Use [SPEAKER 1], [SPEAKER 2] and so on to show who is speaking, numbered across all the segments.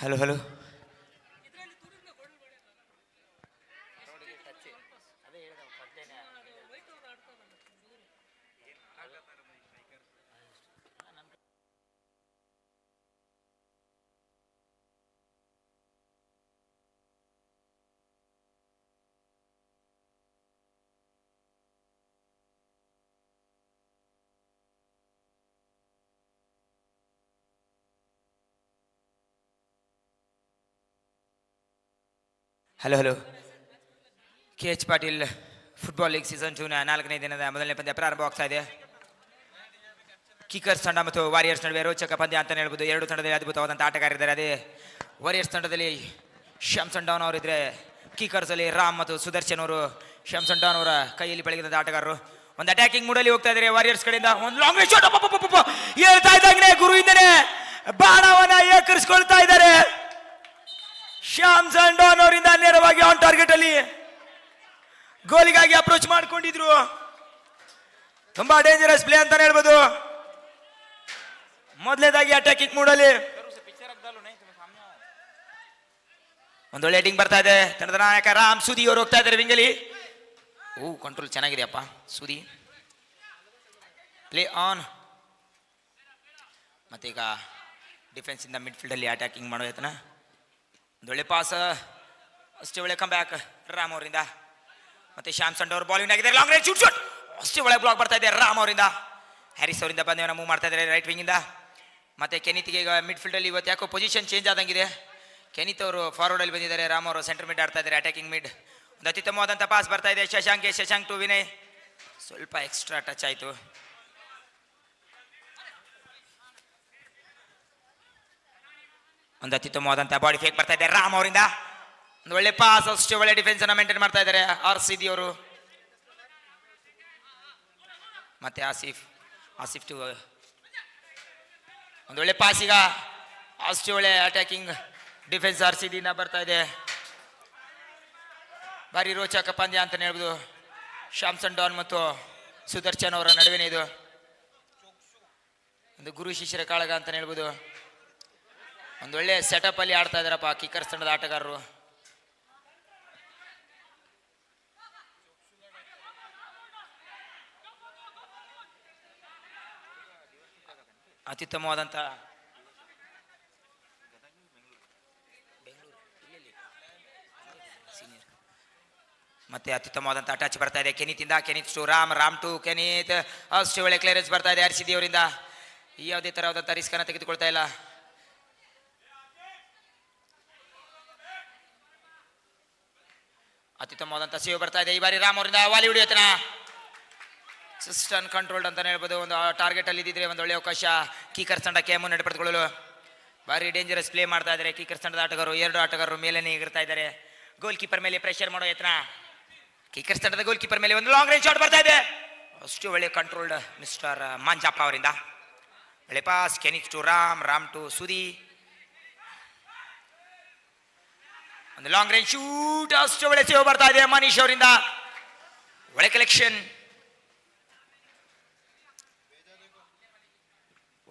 [SPEAKER 1] Hello hello. Hello hello. K H Patil football league season 2ನ 4ನೇ ದಿನದ ಮೊದಲನೇ ಪಂದ್ಯ ಪ್ರಾರಂಭವಾಗ್ತಾ ಇದೆ. ಕಿಕರ್ಸ್ ತಂಡ ಮತ್ತು ವಾರಿಯರ್ಸ್ ನಡುವೆ ರೋಚಕ ಪಂದ್ಯ ಅಂತ ಹೇಳ್ಬೋದು. ಎರಡು ತಂಡದಲ್ಲಿ ಅದ್ಭುತವಾದಂಥ ಆಟಗಾರರಿದ್ದಾರೆ. ಅದೇ ವಾರಿಯರ್ಸ್ ತಂಡದಲ್ಲಿ ಶ್ಯಾಮ್ಸನ್ ಡಾನ್ ಅವರಿದ್ರೆ, ಕಿಕರ್ಸ್ ಅಲ್ಲಿ ರಾಮ್ ಮತ್ತು ಸುದರ್ಶನ್ ಅವರು. ಶ್ಯಾಮ್ಸನ್ ಡಾನ್ ಅವರ ಕೈಯಲ್ಲಿ ಬೆಳಗಿದ ಆಟಗಾರರು. ಒಂದು ಅಟ್ಯಾಕಿಂಗ್ ಮೂಡಲ್ಲಿ ಹೋಗ್ತಾ ಇದ್ದಾರೆ ವಾರಿಯರ್ಸ್ ಕಡೆಯಿಂದ. ಒಂದು ಲಾಂಗ್ ರೇಂಜ್ ಶಾಟ್ ಹೇಳ್ತಾ ಇದ್ದಂಗೆ ಗುರುವಿಂದನೇ ಬಾಣವನ್ನ ಏಕರಿಸಿಕೊಳ್ತಾ ಇದ್ದಾರೆ. ಶ್ಯಾಮ್ಸನ್ ಡಾನ್ ಅವರಿಂದ ನೇರವಾಗಿ ಆನ್ ಟಾರ್ಗೆಟ್ ಅಲ್ಲಿ ಗೋಲಿಗಾಗಿ ಅಪ್ರೋಚ್ ಮಾಡ್ಕೊಂಡಿದ್ರು. ತುಂಬಾ ಡೇಂಜರಸ್ ಪ್ಲೇ ಅಂತಾನೆ ಹೇಳ್ಬೋದು. ಮೊದಲನೇದಾಗಿ ಅಟ್ಯಾಕಿಂಗ್ ಮೂಡಲ್ಲಿ ಒಂದೊಳ್ಳೆ ಹೆಡಿಂಗ್ ಬರ್ತಾ ಇದೆ. ತಂಡದ ನಾಯಕ ರಾಮ್ ಸುದಿ ಅವರು ಹೋಗ್ತಾ ಇದ್ದಾರೆ ವಿಂಗಲಿ. ಕಂಟ್ರೋಲ್ ಚೆನ್ನಾಗಿದೆಯಪ್ಪ ಸುದಿ. Play on. ಮತ್ತೀಗ ಡಿಫೆನ್ಸ್ ಇಂದ ಮಿಡ್ಫೀಲ್ಡ್ ಅಲ್ಲಿ ಅಟ್ಯಾಕಿಂಗ್ ಮಾಡೋ ಯತ್ನ. ಒಂದೊಳ್ಳೆ ಪಾಸ್, ಅಷ್ಟೇ ಒಳ್ಳೆ ಕಮ್ ಬ್ಯಾಕ್ ರಾಮ್ ಅವರಿಂದ. ಮತ್ತೆ ಶ್ಯಾಮ್ಸನ್ ಅವರು ಬಾಲಿಂಗ್ ಆಗಿದ್ದಾರೆ. ಲಾಂಗ್ ರೇಂಜ್ ಶೂಟ್ ಅಷ್ಟೇ ಒಳ್ಳೆ ಬ್ಲಾಕ್ ಬರ್ತಾ ಇದೆ ರಾಮ್ ಅವರಿಂದ. ಹ್ಯಾರಿಸ್ ಅವರಿಂದ ಪಂದ್ಯವನ್ನು ಮೂವ್ ಮಾಡ್ತಾ ಇದ್ದಾರೆ ರೈಟ್ ವಿಂಗ್ ಇಂದ. ಮತ್ತೆ ಕೆನಿತ್ಗೆ ಈಗ ಮಿಡ್ಫೀಲ್ಡ್ ಅಲ್ಲಿ ಇವತ್ತು ಯಾಕೋ ಪೊಸಿಷನ್ ಚೇಂಜ್ ಆದಂಗಿದೆ. ಕೆನಿತ್ ಅವರು ಫಾರ್ವರ್ಡ್ ಅಲ್ಲಿ ಬಂದಿದ್ದಾರೆ, ರಾಮ್ ಅವರು ಸೆಂಟರ್ ಮಿಡ್ ಆಡ್ತಾ ಇದ್ದಾರೆ ಅಟ್ಯಾಕಿಂಗ್ ಮಿಡ್. ಒಂದು ಅತ್ಯುತ್ತಮವಾದಂಥ ಪಾಸ್ ಬರ್ತಾ ಇದೆ ಶಶಾಂಕ್ ಟು ವಿನಯ್. ಸ್ವಲ್ಪ ಎಕ್ಸ್ಟ್ರಾ ಟಚ್ ಆಯಿತು. ಒಂದು ಅತ್ಯುತ್ತಮವಾದಂಥ ಬಾಡಿ ಫೇಕ್ ಬರ್ತಾ ಇದೆ ರಾಮ್ ಅವರಿಂದ. ಒಂದು ಒಳ್ಳೆ ಪಾಸ್, ಅಷ್ಟೇ ಒಳ್ಳೆ ಡಿಫೆನ್ಸ್ ಅನ್ನ ಮೇಂಟೈನ್ ಮಾಡ್ತಾ ಇದ್ದಾರೆ RCD ಅವರು. ಮತ್ತೆ ಆಸಿಫ್ ಟು ಒಂದು ಒಳ್ಳೆ ಪಾಸ್. ಈಗ ಅಷ್ಟೇ ಒಳ್ಳೆ ಅಟ್ಯಾಕಿಂಗ್ ಡಿಫೆನ್ಸ್ RCD ಇಂದ ಬರ್ತಾ ಇದೆ. ಭಾರಿ ರೋಚಕ ಪಂದ್ಯ ಅಂತಾನೆ ಹೇಳ್ಬೋದು. ಶ್ಯಾಮ್ಸನ್ ಡಾನ್ ಮತ್ತು ಸುದರ್ಶನ್ ಅವರ ನಡುವೆನೇ ಇದು ಒಂದು ಗುರು ಶಿಷ್ಯರ ಕಾಳಗ ಅಂತಾನೆ ಹೇಳ್ಬೋದು. ಒಂದೊಳ್ಳೆ ಸೆಟಪ್ ಅಲ್ಲಿ ಆಡ್ತಾ ಇದಾರಪ್ಪ ಕಿಕರ್ಸ್ ತಂಡದ ಆಟಗಾರರು. ಅತ್ಯುತ್ತಮವಾದಂಥ ಮತ್ತೆ ಅತ್ಯುತ್ತಮವಾದಂಥ ಟಚ್ ಬರ್ತಾ ಇದೆ ಕೆನಿತಿಂದ. ಕೆನಿತ್ ಟು ರಾಮ್ ಟು ಕೆನಿತ್. ಅಷ್ಟು ಒಳ್ಳೆ ಕ್ಲಿಯರೆನ್ಸ್ ಬರ್ತಾ ಇದೆ RCD ಅವರಿಂದ. ಯಾವುದೇ ತರವಾದಂಥ ರಿಸ್ಕ್ ಅನ್ನು ತೆಗೆದುಕೊಳ್ತಾ ಇಲ್ಲ. ಅತ್ಯುತ್ತಮವಾದಂಥ ಸೇವ್ ಬರ್ತಾ ಇದೆ ಈ ಬಾರಿ ರಾಮ್ ಅವರಿಂದ. ವಾಲಿ ಹೊಡಿಯೋತನ ಸಿಸ್ಟನ್ ಕಂಟ್ರೋಲ್ಡ್ ಅಂತಾನೆ ಹೇಳ್ಬೋದು. ಒಂದು ಟಾರ್ಗೆಟ್ ಅಲ್ಲಿ ಇದ್ದಿದ್ರೆ ಒಂದು ಒಳ್ಳೆ ಅವಕಾಶ ಕೀಕರ್ಸ್ ತಂಡಕ್ಕೆ ಮುನ್ನಡೆ ಪಡೆದುಕೊಳ್ಳಲು. ಭಾರಿ ಡೇಂಜರಸ್ ಪ್ಲೇ ಮಾಡ್ತಾ ಇದ್ದಾರೆ ಕೀಕರ್ಸ್ ತಂಡದ ಆಟಗಾರರು. ಎರಡು ಆಟಗಾರರು ಮೇಲೇನೆ ಎಗರ್ತಾ ಇದ್ದಾರೆ. ಗೋಲ್ ಕೀಪರ್ ಮೇಲೆ ಪ್ರೆಷರ್ ಮಾಡೋ ಯತ್ನ ಕೀಕರ್ಸ್ ತಂಡದ ಗೋಲ್ ಕೀಪರ್ ಮೇಲೆ. ಒಂದು ಲಾಂಗ್ ರೇಂಜ್ ಶಾಟ್ ಬರ್ತಾ ಇದೆ, ಅಷ್ಟು ಒಳ್ಳೆ ಕಂಟ್ರೋಲ್ಡ್ ಮಿಸ್ಟರ್ ಮಾಂಜಪ್ಪ ಅವರಿಂದ. ಒಳ್ಳೆ ಪಾಸ್ ಕೆನಿತ್ ಟು ರಾಮ್ ಟು ಸುದಿ. ಒಂದು ಲಾಂಗ್ ರೇಂಜ್ ಶೂಟ್, ಅಷ್ಟು ಒಳ್ಳೆ ಸೇವ್ ಬರ್ತಾ ಇದೆ ಮನೀಶ್ ಅವರಿಂದ. ಒಳ್ಳೆ ಕಲೆಕ್ಷನ್,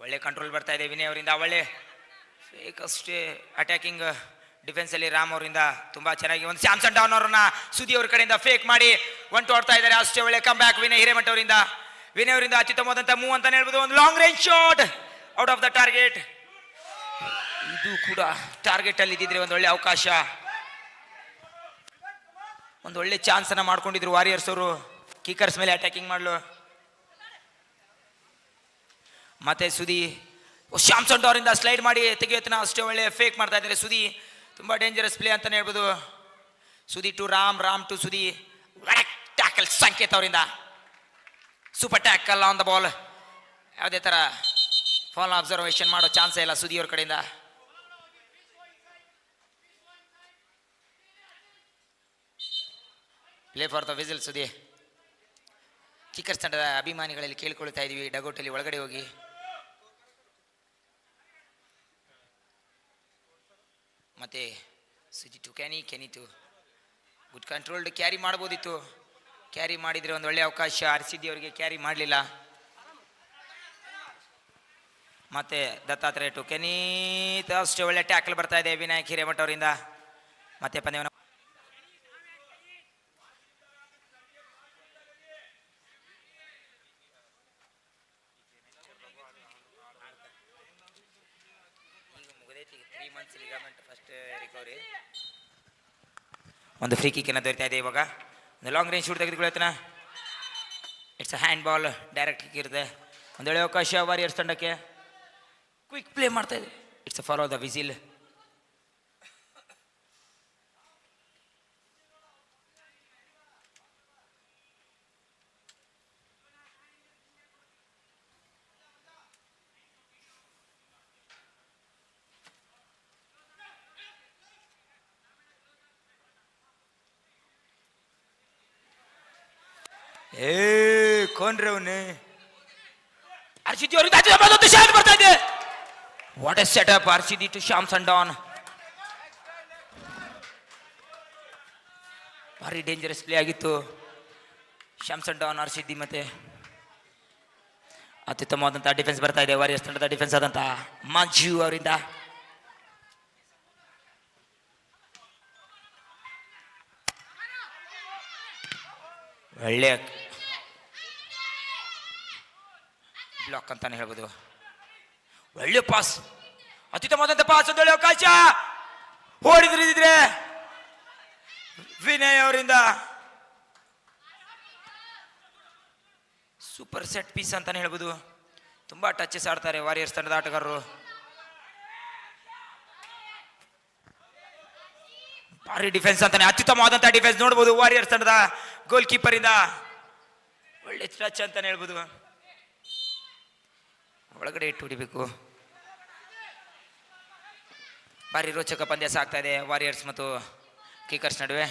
[SPEAKER 1] ಒಳ್ಳೆ ಕಂಟ್ರೋಲ್ ಬರ್ತಾ ಇದೆ ವಿನಯ್ ಅವರಿಂದ. ಒಳ್ಳೆ ಫೇಕ್ ಅಷ್ಟೇ ಅಟ್ಯಾಕಿಂಗ್ ಡಿಫೆನ್ಸ್ ಅಲ್ಲಿ ರಾಮ್ ಅವರಿಂದ ತುಂಬಾ ಚೆನ್ನಾಗಿ. ಒಂದು ಶ್ಯಾಮ್ಸನ್ ಡಾನ್ ಅವರನ್ನ ಸುದಿ ಅವ್ರ ಕಡೆಯಿಂದ ಫೇಕ್ ಮಾಡಿ ಒಂಟು ಆಡ್ತಾ ಇದ್ದಾರೆ. ಅಷ್ಟೇ ಒಳ್ಳೆ ಕಮ್ ಬ್ಯಾಕ್ ವಿನಯ್ ಹಿರೇಮಠ ಅವರಿಂದ. ವಿನಯ್ ಅವರಿಂದ ಅತ್ಯುತ್ತಮವಾದಂಥ ಮೂವ್ ಅಂತಾನೆ ಹೇಳ್ಬೋದು. ಒಂದು long range shot out of the target. ಇದು ಕೂಡ ಟಾರ್ಗೆಟ್ ಅಲ್ಲಿ ಇದ್ದಿದ್ರೆ ಒಂದು ಒಳ್ಳೆ ಅವಕಾಶ, ಒಂದು ಒಳ್ಳೆ ಚಾನ್ಸ್ ಅನ್ನ ಮಾಡ್ಕೊಂಡಿದ್ರು ವಾರಿಯರ್ಸ್ ಅವರು ಕೀಕರ್ಸ್ ಮೇಲೆ ಅಟ್ಯಾಕಿಂಗ್ ಮಾಡಲು. ಮತ್ತೆ ಸುದಿ ಶ್ಯಾಮ್ಸನ್ ಅವರಿಂದ ಸ್ಲೈಡ್ ಮಾಡಿ ತೆಗೆಯೋತನ ಅಷ್ಟೇ ಒಳ್ಳೆ ಫೇಕ್ ಮಾಡ್ತಾ ಇದ್ದಾರೆ ಸುದಿ. ತುಂಬಾ ಡೇಂಜರಸ್ ಪ್ಲೇ ಅಂತಾನೆ ಹೇಳ್ಬೋದು. ಸುದಿ ಟು ರಾಮ್ ಟು ಸುದಿ. ಟ್ಯಾಕಲ್ ಸಂಕೇತ್ ಅವರಿಂದ super tackle on the ball. ಯಾವುದೇ ತರ ಫಾಲ್ ಅಬ್ಸರ್ವೇಷನ್ ಮಾಡೋ ಚಾನ್ಸೇ ಇಲ್ಲ ಸುದಿ ಅವ್ರ ಕಡೆಯಿಂದ. Play for the whistle Sudhi. Kickers ತಂಡದ ಅಭಿಮಾನಿಗಳಲ್ಲಿ ಕೇಳಿಕೊಳ್ತಾ ಇದೀವಿ, ಡಗೌಟಲ್ಲಿ ಒಳಗಡೆ ಹೋಗಿ. ಮತ್ತೆ Suji to Kenny to good controlled. Carry ಮಾಡ್ಬೋದಿತ್ತು, ಕ್ಯಾರಿ ಮಾಡಿದ್ರೆ ಒಂದು ಒಳ್ಳೆ ಅವಕಾಶ. RCD ಅವರಿಗೆ ಕ್ಯಾರಿ ಮಾಡಲಿಲ್ಲ. ಮತ್ತೆ ದತ್ತಾತ್ರೇಯ ಟು ಕೆನೀತ್ ಅಷ್ಟೇ ಒಳ್ಳೆ ಟ್ಯಾಕಲ್ ಬರ್ತಾ ಇದೆ ವಿನಾಯಕ್ ಹಿರೇಮಠ ಅವರಿಂದ. ಮತ್ತೆ ಪಂದ್ಯವನ್ನು ಒಂದು ಫ್ರೀ ಕಿಕ್ ಅನ್ನು ದೊರೀತಾ ಇದೆ. ಇವಾಗ ಒಂದು ಲಾಂಗ್ ರೇಂಜ್ ಶೂಟ್ ತೆಗೆದುಕೊಳ್ಳುತ್ತಾನ. It's a hand ball, direct kick ಇರುತ್ತೆ. ಒಂದು ಒಳ್ಳೆ ಅವಕಾಶ ವಾರಿಯರ್ಸ್ ತಂಡಕ್ಕೆ. ಕ್ವಿಕ್ ಪ್ಲೇ ಮಾಡ್ತಾ ಇದೆ. It's a follow the whistle. ಕೊಂಡ್ರೆ ಅವನು ಹರ್ಷಿದಿ ಶಾಟ್ ಬರ್ತಾ ಇದೆ. What a setup Harshidi to Shyam Sandan. ಭಾರಿ ಡೇಂಜರಸ್ ಪ್ಲೇ ಆಗಿತ್ತು. ಶ್ಯಾಮ್ ಸಂಡಾನ್ ಹರ್ಷಿದಿ ಮತ್ತೆ ಅತ್ಯುತ್ತಮವಾದಂತಹ ಡಿಫೆನ್ಸ್ ಬರ್ತಾ ಇದೆ ವಾರಿಯರ್ಸ್ ತಂಡದ ಡಿಫೆನ್ಸ್ ಆದಂತಹ ಮಂಜು ಅವರಿಂದ. ಒಳ್ಳೆಯ ಬ್ಲಾಕ್ ಅಂತಾನೆ ಹೇಳ್ಬೋದು. ಒಳ್ಳೆ ಪಾಸ್, ಅತ್ಯುತ್ತಮವಾದಂಥ ಪಾಸ್, ಒಂದು ಒಳ್ಳೆ ಅವಕಾಶ ಓಡಿದ್ರಿದ್ರೆ ವಿನಯ್ ಅವರಿಂದ. ಸೂಪರ್ ಸೆಟ್ ಪೀಸ್ ಅಂತಾನೆ ಹೇಳ್ಬೋದು. ತುಂಬಾ ಟಚಸ್ ಆಡ್ತಾರೆ ವಾರಿಯರ್ಸ್ ತಂಡದ ಆಟಗಾರರು. ಭಾರಿ ಡಿಫೆನ್ಸ್ ಅಂತಾನೆ, ಅತ್ಯುತ್ತಮವಾದಂಥ ಡಿಫೆನ್ಸ್ ನೋಡ್ಬೋದು ವಾರಿಯರ್ಸ್ ತಂಡದ ಗೋಲ್ ಕೀಪರ್ ಇಂದ. ಒಳ್ಳೆ ಟಚ್ ಅಂತಾನೆ ಹೇಳ್ಬೋದು. ಒಳಗಡೆ ಇಟ್ಟು ಹೊಡಿಬೇಕು. ಭಾರಿ ರೋಚಕ ಪಂದ್ಯ ಸಾಗ್ತಾ ಇದೆ ವಾರಿಯರ್ಸ್ ಮತ್ತು ಕಿಕರ್ಸ್ ನಡುವೆ.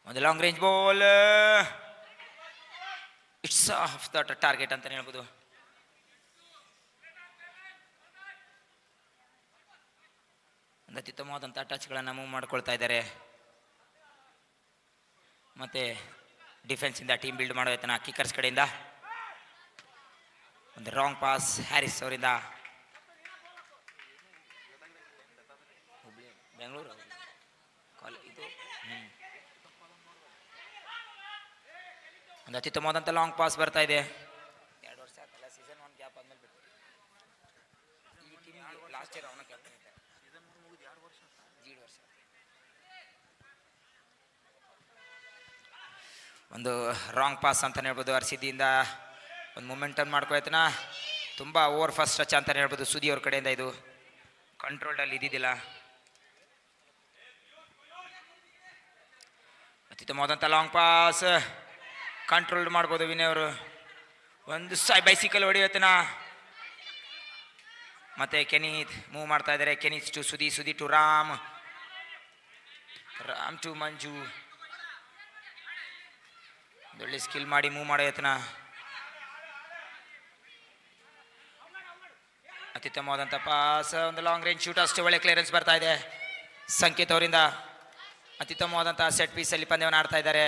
[SPEAKER 1] ಒಂದು long range ball, it's of the target ಅಂತಾನೆ ಹೇಳ್ಬೋದು. ಒಂದು ಅತ್ಯುತ್ತಮವಾದಂಥ ಟಚ್ಗಳನ್ನು ಮೂವ್ ಮಾಡ್ಕೊಳ್ತಾ ಇದ್ದಾರೆ. ಮತ್ತೆ ಡಿಫೆನ್ಸಿಂದ ಟೀಮ್ ಬಿಲ್ಡ್ ಮಾಡೋ ಯತ್ನ ಕಿಕರ್ಸ್ ಕಡೆಯಿಂದ. ಒಂದು ರಾಂಗ್ ಪಾಸ್ ಹ್ಯಾರಿಸ್ ಅವರಿಂದ. ಬೆಂಗಳೂರು ಇದು ಒಂದು ಅತ್ಯುತ್ತಮವಾದಂಥ ಲಾಂಗ್ ಪಾಸ್ ಬರ್ತಾ ಇದೆ. 2 ವರ್ಷ ಆಯ್ತಲ್ಲ, ಸೀಸನ್ 1 ಗ್ಯಾಪ್ ಆದ್ಮೇಲೆ ಬಿಟ್ಟು ಈ ಟೀಮ್ ಲಾಸ್ಟ್ ಇಯರ್ ಅವನ ಕ್ಯಾಪ್ಟನ್ ಇದ್ದಾರೆ. ಸೀಸನ್ 3 ಮುಗಿದು 2 ವರ್ಷ 2 ವರ್ಷ. ಒಂದು ರಾಂಗ್ ಪಾಸ್ ಅಂತಾನೆ ಹೇಳ್ಬೋದು. ಹರ್ಷಿದಿಯಿಂದ ಒಂದು ಮೂಮೆಂಟನ್ನು ಮಾಡ್ಕೊಳ್ತಾನ. ತುಂಬ ಓವರ್ ಫಸ್ಟ್ ಟಚ್ ಅಂತಾನೆ ಹೇಳ್ಬೋದು ಸುದಿ ಅವ್ರ ಕಡೆಯಿಂದ. ಇದು ಕಂಟ್ರೋಲ್ಡಲ್ಲಿ ಇದ್ದಿದ್ದಿಲ್ಲ. ಅತ್ಯುತ್ತಮವಾದಂಥ ಲಾಂಗ್ ಪಾಸ್ ಕಂಟ್ರೋಲ್ ಮಾಡ್ಬೋದು ವಿನಯ್ ಅವರು. ಒಂದು ಬೈಸಿಕಲ್ ಹೊಡೆಯತನ. ಮತ್ತೆ ಕೆನೀತ್ ಮೂವ್ ಮಾಡ್ತಾ ಇದ್ದಾರೆ. Kenneth to Sudhi, Sudhi to Ram, Ram to Manju. ಒಳ್ಳೆ ಸ್ಕಿಲ್ ಮಾಡಿ ಮೂವ್ ಮಾಡೋ ಯತ್ನ. ಅತ್ಯುತ್ತಮವಾದಂಥ ಪಾಸ್, ಒಂದು ಲಾಂಗ್ ರೇಂಜ್ ಶೂಟ್, ಅಷ್ಟೇ ಒಳ್ಳೆ ಕ್ಲಿಯರೆನ್ಸ್ ಬರ್ತಾ ಇದೆ ಸಂಕೇತ್ ಅವರಿಂದ. ಅತ್ಯುತ್ತಮವಾದಂಥ ಸೆಟ್ ಪೀಸಲ್ಲಿ ಪಂದ್ಯವನ್ನು ಆಡ್ತಾ ಇದ್ದಾರೆ.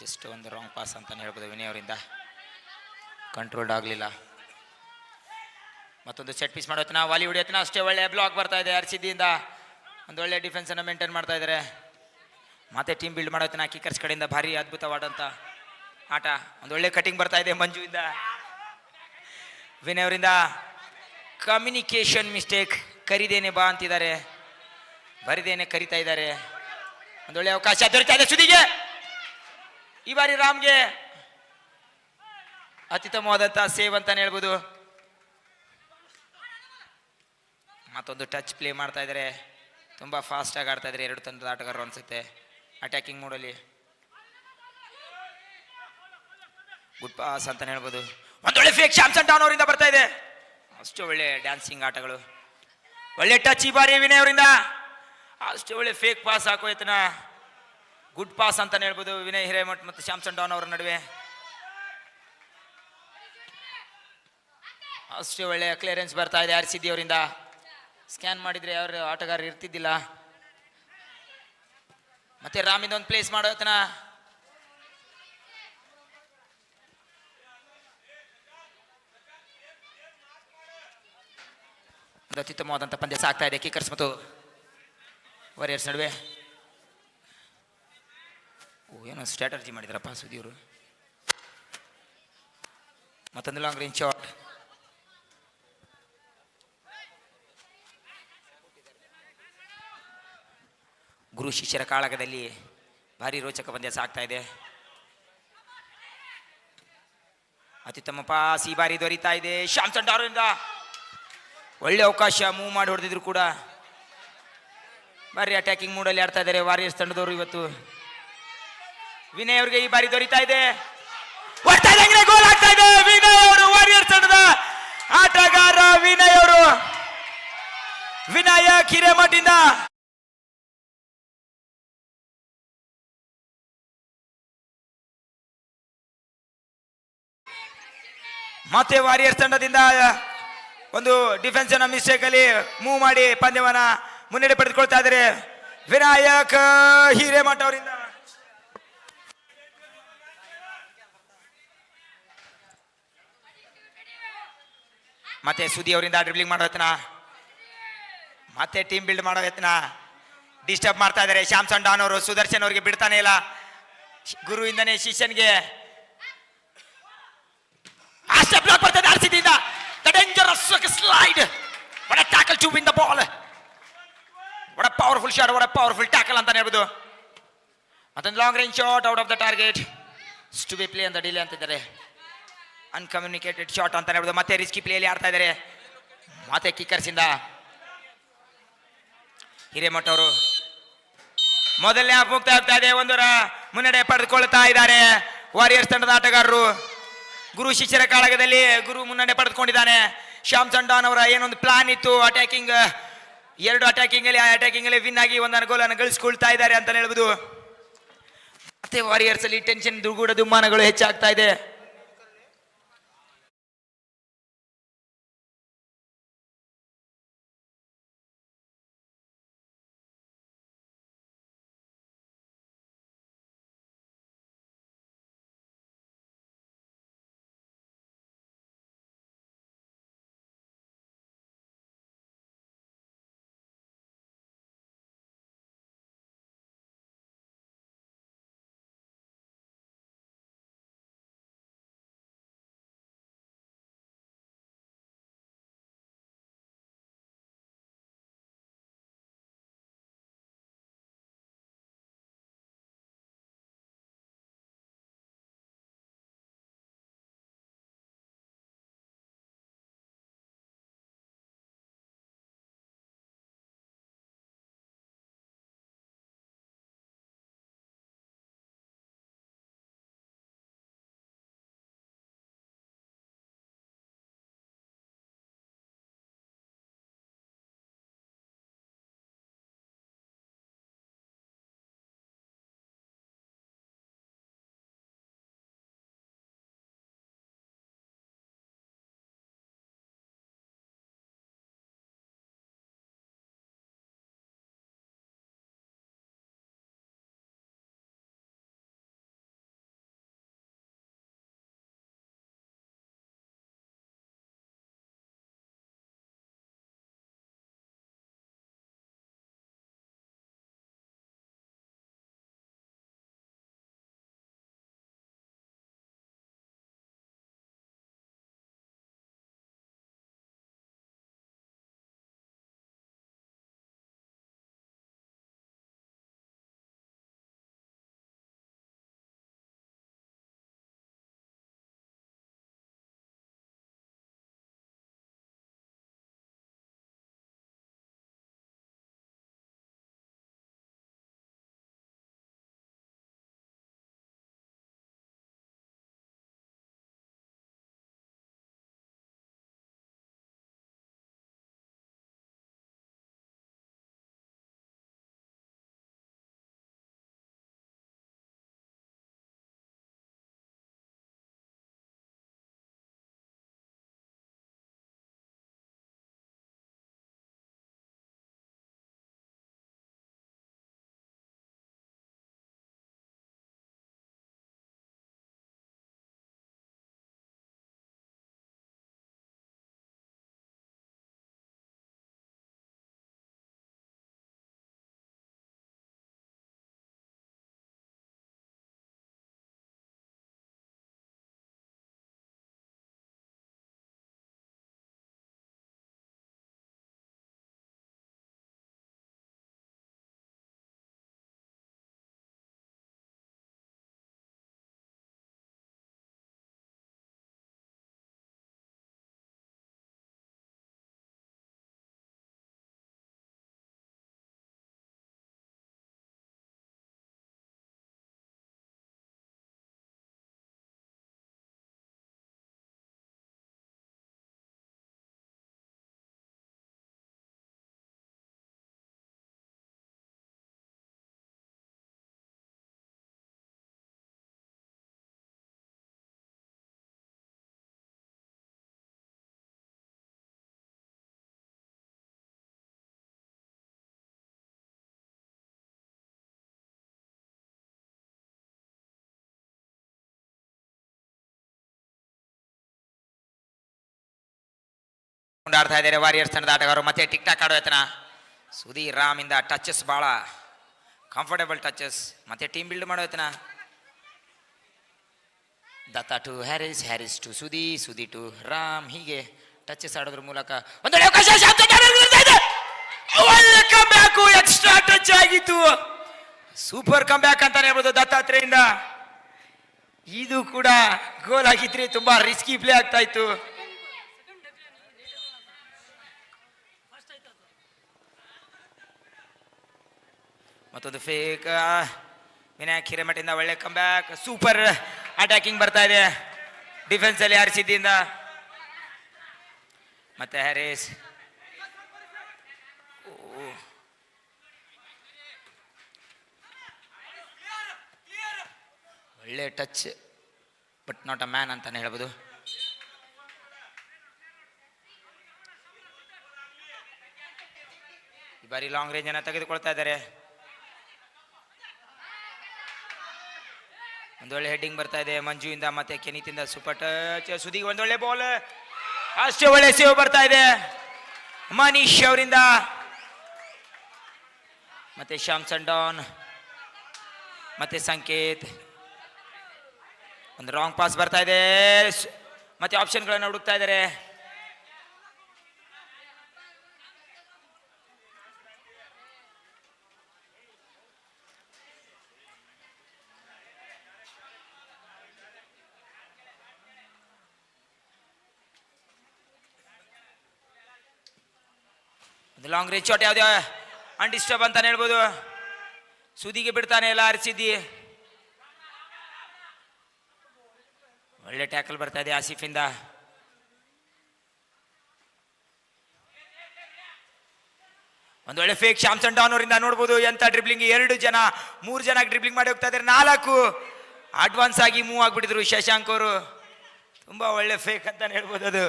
[SPEAKER 1] ಜಸ್ಟ್ ಒಂದು ರಾಂಗ್ ಪಾಸ್ ಅಂತಾನೆ ಹೇಳ್ಬೋದು ವಿನಯ್ ಅವರಿಂದ. ಕಂಟ್ರೋಲ್ಡ್ ಆಗಲಿಲ್ಲ. ಮತ್ತೊಂದು ಸೆಟ್ ಪೀಸ್ ಮಾಡೋತನ, ವಾಲಿ ಹೊಡಿಯೋತನ, ಅಷ್ಟೇ ಒಳ್ಳೆ ಬ್ಲಾಕ್ ಬರ್ತಾ ಇದೆ ಹರ್ಷಿದಿಯಿಂದ. ಒಂದು ಒಳ್ಳೆ ಡಿಫೆನ್ಸನ್ನು ಮೇಂಟೈನ್ ಮಾಡ್ತಾ ಇದ್ದಾರೆ. ಮತ್ತೆ ಟೀಮ್ ಬಿಲ್ಡ್ ಮಾಡೋತನ ಕಿಕರ್ಸ್ ಕಡೆಯಿಂದ ಭಾರಿ ಅದ್ಭುತವಾದಂಥ ಆಟ. ಒಂದು ಒಳ್ಳೆ ಕಟಿಂಗ್ ಬರ್ತಾ ಇದೆ ಮಂಜುವಿಂದ. ವಿನಯ್ ಅವರಿಂದ ಕಮ್ಯುನಿಕೇಶನ್ ಮಿಸ್ಟೇಕ್. ಕರಿದೇನೆ ಬಾ ಅಂತಿದ್ದಾರೆ, ಬರಿದೇನೆ ಕರಿತಾ ಇದ್ದಾರೆ. ಒಂದೊಳ್ಳೆ ಅವಕಾಶ ದೊರೀತಾ ಇದೆ ಸುದಿಗೆ. ಈ ಬಾರಿ ರಾಮ್ಗೆ ಅತ್ಯುತ್ತಮವಾದಂಥ ಸೇವ್ ಅಂತಾನೆ ಹೇಳ್ಬೋದು. ಮತ್ತೊಂದು ಟಚ್ ಪ್ಲೇ ಮಾಡ್ತಾ ಇದ್ದಾರೆ. ತುಂಬ ಫಾಸ್ಟಾಗಿ ಆಡ್ತಾ ಇದ್ದಾರೆ ಎರಡು ತಂಡದ ಆಟಗಾರರು ಅನ್ಸುತ್ತೆ ಅಟ್ಯಾಕಿಂಗ್ ಮೋಡಲ್ಲಿ. ಗುಡ್ ಪಾಸ್ ಅಂತಾನೆ ಹೇಳ್ಬೋದು. ಒಂದೊಳ್ಳೆ ಫೇಕ್ ಶ್ಯಾಮ್ಸನ್ ಡಾನ್ ಅವರಿಂದ ಬರ್ತಾ ಇದೆ. ಅಷ್ಟು ಒಳ್ಳೆ ಡ್ಯಾನ್ಸಿಂಗ್ ಆಟಗಳು. ಒಳ್ಳೆ ಟಚ್ ಈ ಬಾರಿ ವಿನಯ್ ಅವರಿಂದ. ಅಷ್ಟು ಒಳ್ಳೆ ಫೇಕ್ ಪಾಸ್ ಹಾಕೋಯ್ತನ. ಗುಡ್ ಪಾಸ್ ಅಂತಾನೆ ಹೇಳ್ಬೋದು ವಿನಯ್ ಹಿರೇಮಠ್ ಮತ್ತು ಶ್ಯಾಮ್ಸನ್ ಡಾನ್ ಅವರ ನಡುವೆ. ಅಷ್ಟೇ ಒಳ್ಳೆಯ ಕ್ಲಿಯರೆನ್ಸ್ ಬರ್ತಾ ಇದೆ ಆರ್ ಸಿ ಬಿ ಅವರಿಂದ. ಸ್ಕ್ಯಾನ್ ಮಾಡಿದ್ರೆ ಯಾರು ಆಟಗಾರರು ಇರ್ತಿದ್ದಿಲ್ಲ. ಮತ್ತೆ ರಾಮಿಂದ ಒಂದು ಪ್ಲೇಸ್ ಮಾಡೋತನ ಒಂದು ಅತ್ಯುತ್ತಮವಾದಂಥ ಪಂದ್ಯ ಸಾಗ್ತಾ ಇದೆ ಕಿಕ್ಕರ್ಸ್ ಮತ್ತು ವಾರಿಯರ್ಸ್ ನಡುವೆ. ಏನೋ ಸ್ಟ್ರಾಟರ್ಜಿ ಮಾಡಿದಾರಪ್ಪ ಸುದಿಯವರು. ಮತ್ತೊಂದು ಲಾಂಗ್ ರೇಂಜ್ ಶಾಟ್. ಗುರು ಶಿಷ್ಯರ ಕಾಳಗದಲ್ಲಿ ಭಾರಿ ರೋಚಕ ಪಂದ್ಯ ಸಾಗ್ತಾ ಇದೆ. ಅತ್ಯುತ್ತಮ ಪಾಸ್ ಈ ಬಾರಿ ದೊರೀತಾ ಇದೆ ಶ್ಯಾಮ್ಸನ್ ಡಾರ್ವಿಂದ. ಒಳ್ಳೆ ಅವಕಾಶ, ಮೂವ್ ಮಾಡಿ ಹೊಡೆದಿದ್ರು ಕೂಡ ಬಾರಿ ಅಟ್ಯಾಕಿಂಗ್ ಮೂಡಲ್ಲಿ ಆಡ್ತಾ ಇದ್ದಾರೆ ವಾರಿಯರ್ಸ್ ತಂಡದವರು ಇವತ್ತು. ವಿನಯ್ ಅವರಿಗೆ ಈ ಬಾರಿ ದೊರೀತಾ ಇದೆ, ಗೋಲ್ ಆಗ್ತಾ ಇದೆ. ವಿನಯ್ ಅವರು ವಾರಿಯರ್ಸ್ ತಂಡದ ಆಟಗಾರ ವಿನಯ್ ಅವರು, ವಿನಾಯಕ್ ಹಿರೇಮಠಿಂದ ಮತ್ತೆ ವಾರಿಯರ್ಸ್ ತಂಡದಿಂದ ಒಂದು ಡಿಫೆನ್ಸ್ ಅನ್ನ ಮಿಸ್ಟೇಕ್ ಅಲ್ಲಿ ಮೂವ್ ಮಾಡಿ ಪಂದ್ಯವನ್ನ ಮುನ್ನಡೆ ಪಡೆದುಕೊಳ್ತಾ ಇದ್ದಾರೆ ವಿನಾಯಕ್ ಹಿರೇಮಠ ಅವರಿಂದ. ಮತ್ತೆ ಸುದಿ ಅವರಿಂದ ಡ್ರಿಬ್ಲಿಂಗ್ ಮಾಡೋ ಯತ್ನ, ಮತ್ತೆ ಟೀಮ್ ಬಿಲ್ಡ್ ಮಾಡೋ ಯತ್ನ. ಡಿಸ್ಟರ್ಬ್ ಮಾಡ್ತಾ ಇದ್ದಾರೆ ಶ್ಯಾಮ್ಸನ್ ಡಾನ್ ಅವರು. ಸುದರ್ಶನ್ ಅವರಿಗೆ ಬಿಡ್ತಾನೆ ಇಲ್ಲ. ಗುರುವಿಂದನೇ ಶಿಷ್ಯನ್ಗೆ ಅಷ್ಟೇ ಬ್ಲಾಕ್ ಬರ್ತದೆ ಆರ್ಸಿಬಿಯಿಂದ. The dangerous slide, what a tackle to win the ball, what a powerful shot, what a powerful tackle ಅಂತ ಹೇಳ್ಬೋದು. ಮತ್ತೊಂದು long range shot out of the target. To be play ಅಂತ ಡಿಲೇ ಅಂತಿದ್ದಾರೆ. ಅನ್ಕಮ್ಯುನಿಕೇಟೆಡ್ ಶಾಟ್ ಅಂತ ಹೇಳ್ಬೋದು. ಮತ್ತೆ risky ಪ್ಲೇಯಲ್ಲಿ ಆಡ್ತಾ ಇದ್ದಾರೆ. ಮತ್ತೆ ಕಿಕ್ಕರ್ಸ್ ಇಂದ ಹಿರೇಮಠ ಅವರು ಮೊದಲನೇ ಹಾಫ್ ಮುಕ್ತ ಆಗ್ತಾ ಇದೆ. ಒಂದರ ಮುನ್ನಡೆ ಪಡೆದುಕೊಳ್ತಾ ಇದ್ದಾರೆ ವಾರಿಯರ್ಸ್ ತಂಡದ ಆಟಗಾರರು. ಗುರು ಶಿಷ್ಯರ ಕಾಳಗದಲ್ಲಿ ಗುರು ಮುನ್ನಡೆ ಪಡೆದುಕೊಂಡಿದ್ದಾನೆ. ಶ್ಯಾಮ್ಸನ್ ಡಾನ್ ಅವರ ಏನೊಂದು ಪ್ಲಾನ್ ಇತ್ತು, ಅಟ್ಯಾಕಿಂಗ್, ಎರಡು ಅಟ್ಯಾಕಿಂಗ್ ಅಲ್ಲಿ ವಿನ್ ಆಗಿ ಒಂದನ್ನು ಗೋಲನ್ನು ಗಳಿಸಿಕೊಳ್ತಾ ಇದ್ದಾರೆ ಅಂತ ಹೇಳ್ಬೋದು. ಮತ್ತೆ ವಾರಿಯರ್ಸ್ ಅಲ್ಲಿ ಟೆನ್ಷನ್, ದುಗುಡ ದುಮ್ಮಾನಗಳು ಹೆಚ್ಚಾಗ್ತಾ ಇದೆ. ಆಡ್ತಾ ಇದ್ದಾರೆ ವಾರಿಯರ್ಸ್ ತಂಡದ ಆಟಗಾರರು. ಮತ್ತೆ ಟಿಕ್ ಟಾಕ್ ಆಡೋ ಯತ್ನ ಸುಧೀರ್ ರಾಮ್ ಇಂದ ಟಚಸ್ ಬಹಳ ಕಂಫರ್ಟೇಬಲ್ ಟಚಸ್. ಮತ್ತೆ ಟೀಮ್ ಬಿಲ್ಡ್ ಮಾಡೋ ಯತ್ನ. Datta to Harris, Harris to Sudhi, Sudhi to Ram. ಹೀಗೆ ಟಚಸ್ ಆಡೋದ್ರ ಮೂಲಕ ಒಂದೊಳ್ಳೆ ಅವಕಾಶ. ಒಳ್ಳೆ ಕಮ್ ಬ್ಯಾಕು, ಎಕ್ಸ್ಟ್ರಾ ಟಚ್ ಆಗಿತ್ತು. ಸೂಪರ್ ಕಮ್ ಬ್ಯಾಕ್ ಅಂತಾನೆ ಹೇಳ್ಬೋದು ದತ್ತಾತ್ರೇಯಿಂದ. ಇದು ಕೂಡ ಗೋಲ್ ಆಗಿದ್ರೆ ತುಂಬಾ ರಿಸ್ಕಿ ಪ್ಲೇ ಆಗ್ತಾ ಇತ್ತು. ಮತ್ತೊಂದು ಫೇಕ್ ವಿನಾಯಕ್ ಹಿರೇಮಠಿಂದ ಒಳ್ಳೆ ಕಮ್ ಬ್ಯಾಕ್. ಸೂಪರ್ ಅಟ್ಯಾಕಿಂಗ್ ಬರ್ತಾ ಇದೆ ಡಿಫೆನ್ಸ್ ಅಲ್ಲಿ ಹರಿಸಿದ್ದಿಂದ. ಮತ್ತೆ ಹ್ಯಾರಿಸ್ ಒಳ್ಳೆ touch but not a man ಅಂತಾನೆ ಹೇಳ್ಬೋದು. ಈ ಬಾರಿ ಲಾಂಗ್ ರೇಂಜ್ ಅನ್ನ ತೆಗೆದುಕೊಳ್ತಾ ಇದ್ದಾರೆ. ಒಂದೊಳ್ಳೆ ಹೆಡ್ಡಿಂಗ್ ಬರ್ತಾ ಇದೆ ಮಂಜುವಿಂದ ಮತ್ತೆ ಕೆನಿತಿಂದ. ಸೂಪರ್ ಟಚ್ ಸುದಿಗೆ ಒಂದೊಳ್ಳೆ ಬಾಲ್. ಅಷ್ಟೇ ಒಳ್ಳೆ ಸೇವ್ ಬರ್ತಾ ಇದೆ ಮನೀಶ್ ಅವರಿಂದ. ಮತ್ತೆ ಶಾಮ್ಸನ್ ಡಾನ್ ಮತ್ತೆ ಸಂಕೇತ್. ಒಂದು ರಾಂಗ್ ಪಾಸ್ ಬರ್ತಾ ಇದೆ. ಮತ್ತೆ ಆಪ್ಷನ್ಗಳನ್ನು ಹುಡುಕ್ತಾ ಇದ್ದಾರೆ. ಲಾಂಗ್ ರೇಂಜ್ ಶಾಟ್ ಯಾವುದೇ ಅನ್ಡಿಸ್ಟರ್ಬ್ ಅಂತಾನೆ ಹೇಳ್ಬೋದು. ಸುದಿಗೆ ಬಿಡ್ತಾನೆ ಎಲ್ಲ ಹರಿಸಿದ್ದಿ. ಒಳ್ಳೆ ಟ್ಯಾಕಲ್ ಬರ್ತಾ ಇದೆ ಆಸಿಫಿಂದ. ಒಂದೊಳ್ಳೆ ಫೇಕ್ ಶಾಮ್ಸನ್ ಡಾನ್ ಅವರಿಂದ ನೋಡ್ಬೋದು. ಎಂತ ಡ್ರಿಬ್ಲಿಂಗ್, 2 ಜನ 3 ಜನ ಡ್ರಿಬ್ಲಿಂಗ್ ಮಾಡಿ ಹೋಗ್ತಾ ಇದ್ದಾರೆ. 4 ಅಡ್ವಾನ್ಸ್ ಆಗಿ ಮೂವ್ ಆಗ್ಬಿಟ್ಟಿದ್ರು ಶಶಾಂಕ್ ಅವರು. ತುಂಬಾ ಒಳ್ಳೆ ಫೇಕ್ ಅಂತಾನೆ ಹೇಳ್ಬೋದು ಅದು.